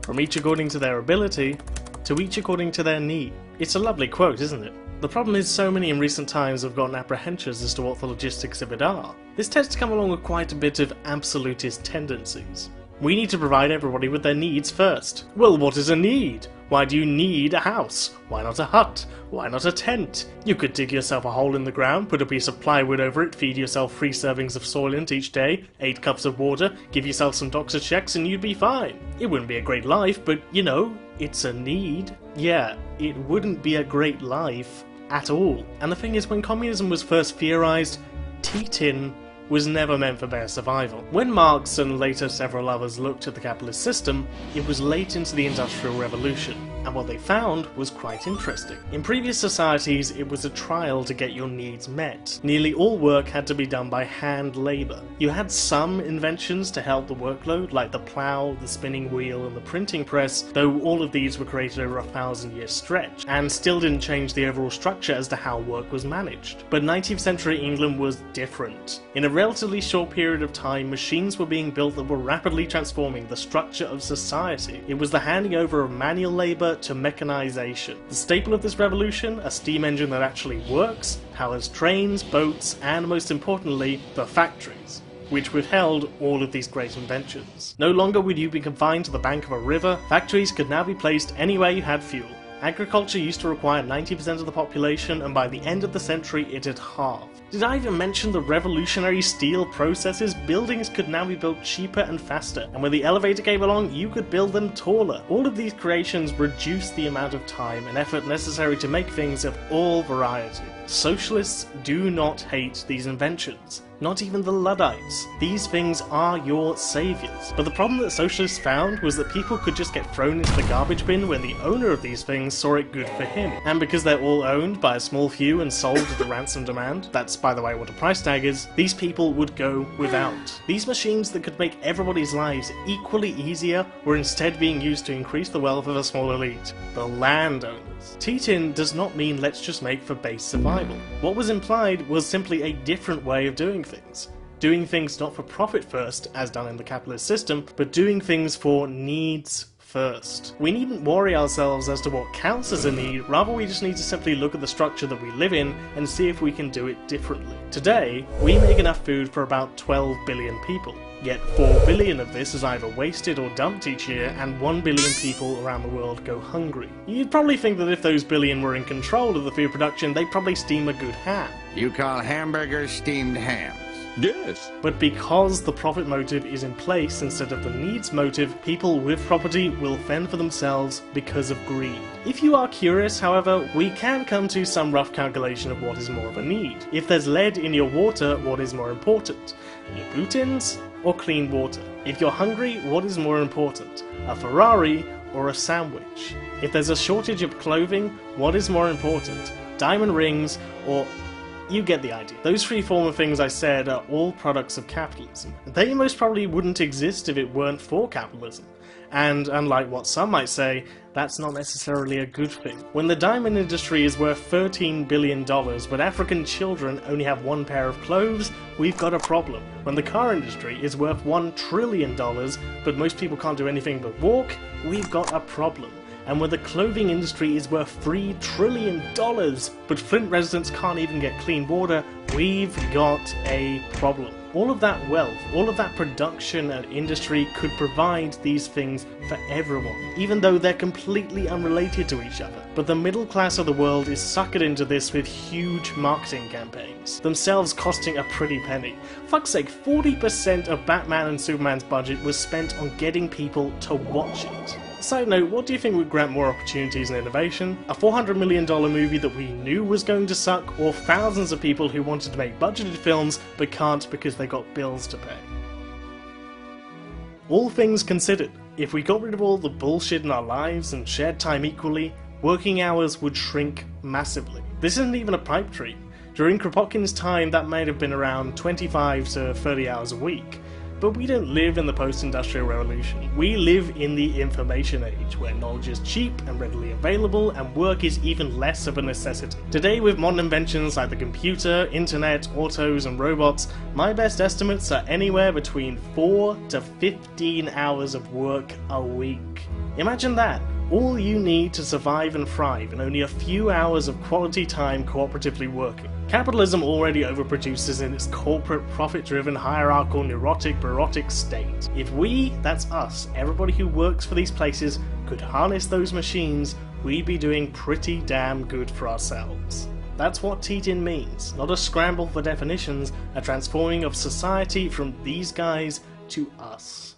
from each according to their ability, to each according to their need. It's a lovely quote, isn't it? The problem is so many in recent times have gotten apprehensions as to what the logistics of it are. This tends to come along with quite a bit of absolutist tendencies. We need to provide everybody with their needs first. Well, what is a need? Why do you need a house? Why not a hut? Why not a tent? You could dig yourself a hole in the ground, put a piece of plywood over it, feed yourself 3 servings of Soylent each day, 8 cups of water, give yourself some doctor checks and you'd be fine. It wouldn't be a great life, but you know, it's a need. Yeah, it wouldn't be a great life at all. And the thing is, when communism was first theorized, tea-tin was never meant for bare survival. When Marx and later several others looked at the capitalist system, it was late into the Industrial Revolution, and what they found was quite interesting. In previous societies, it was a trial to get your needs met. Nearly all work had to be done by hand labour. You had some inventions to help the workload, like the plough, the spinning wheel, and the printing press, though all of these were created over a 1,000-year stretch, and still didn't change the overall structure as to how work was managed. But 19th century England was different. In a relatively short period of time, machines were being built that were rapidly transforming the structure of society. It was the handing over of manual labour to mechanisation. The staple of this revolution, a steam engine that actually works, powers trains, boats, and most importantly, the factories, which withheld all of these great inventions. No longer would you be confined to the bank of a river, factories could now be placed anywhere you had fuel. Agriculture used to require 90% of the population, and by the end of the century it had halved. Did I even mention the revolutionary steel processes? Buildings could now be built cheaper and faster, and when the elevator came along, you could build them taller. All of these creations reduced the amount of time and effort necessary to make things of all variety. Socialists do not hate these inventions. Not even the Luddites. These things are your saviours. But the problem that socialists found was that people could just get thrown into the garbage bin when the owner of these things saw it good for him. And because they're all owned by a small few and sold at a ransom demand, that's by the way what a price tag is, these people would go without. These machines that could make everybody's lives equally easier were instead being used to increase the wealth of a small elite, the landowners. Tea-tin does not mean let's just make for base survival. What was implied was simply a different way of doing things. Doing things not for profit first, as done in the capitalist system, but doing things for needs first. We needn't worry ourselves as to what counts as a need, rather we just need to simply look at the structure that we live in and see if we can do it differently. Today, we make enough food for about 12 billion people. Yet 4 billion of this is either wasted or dumped each year, and 1 billion people around the world go hungry. You'd probably think that if those billion were in control of the food production, they'd probably steam a good ham. You call hamburgers steamed hams? Yes. But because the profit motive is in place instead of the needs motive, people with property will fend for themselves because of greed. If you are curious, however, we can come to some rough calculation of what is more of a need. If there's lead in your water, what is more important? Your boot-ins or clean water? If you're hungry, what is more important? A Ferrari or a sandwich? If there's a shortage of clothing, what is more important? Diamond rings or... You get the idea. Those 3 former things I said are all products of capitalism. They most probably wouldn't exist if it weren't for capitalism. And unlike what some might say, that's not necessarily a good thing. When the diamond industry is worth $13 billion, but African children only have 1 pair of clothes, we've got a problem. When the car industry is worth $1 trillion, but most people can't do anything but walk, we've got a problem. And when the clothing industry is worth $3 trillion, but Flint residents can't even get clean water, we've got a problem. All of that wealth, all of that production and industry could provide these things for everyone, even though they're completely unrelated to each other. But the middle class of the world is suckered into this with huge marketing campaigns, themselves costing a pretty penny. Fuck's sake, 40% of Batman and Superman's budget was spent on getting people to watch it. Side note, what do you think would grant more opportunities and innovation? A $400 million movie that we knew was going to suck, or thousands of people who wanted to make budgeted films but can't because they got bills to pay? All things considered, if we got rid of all the bullshit in our lives and shared time equally, working hours would shrink massively. This isn't even a pipe dream. During Kropotkin's time, that might have been around 25 to 30 hours a week. But we don't live in the post-industrial revolution. We live in the information age, where knowledge is cheap and readily available, and work is even less of a necessity. Today, with modern inventions like the computer, internet, autos, and robots, my best estimates are anywhere between 4 to 15 hours of work a week. Imagine that! All you need to survive and thrive in only a few hours of quality time cooperatively working. Capitalism already overproduces in its corporate, profit-driven, hierarchical, neurotic, bureaucratic state. If we, that's us, everybody who works for these places, could harness those machines, we'd be doing pretty damn good for ourselves. That's what Teton means, not a scramble for definitions, a transforming of society from these guys to us.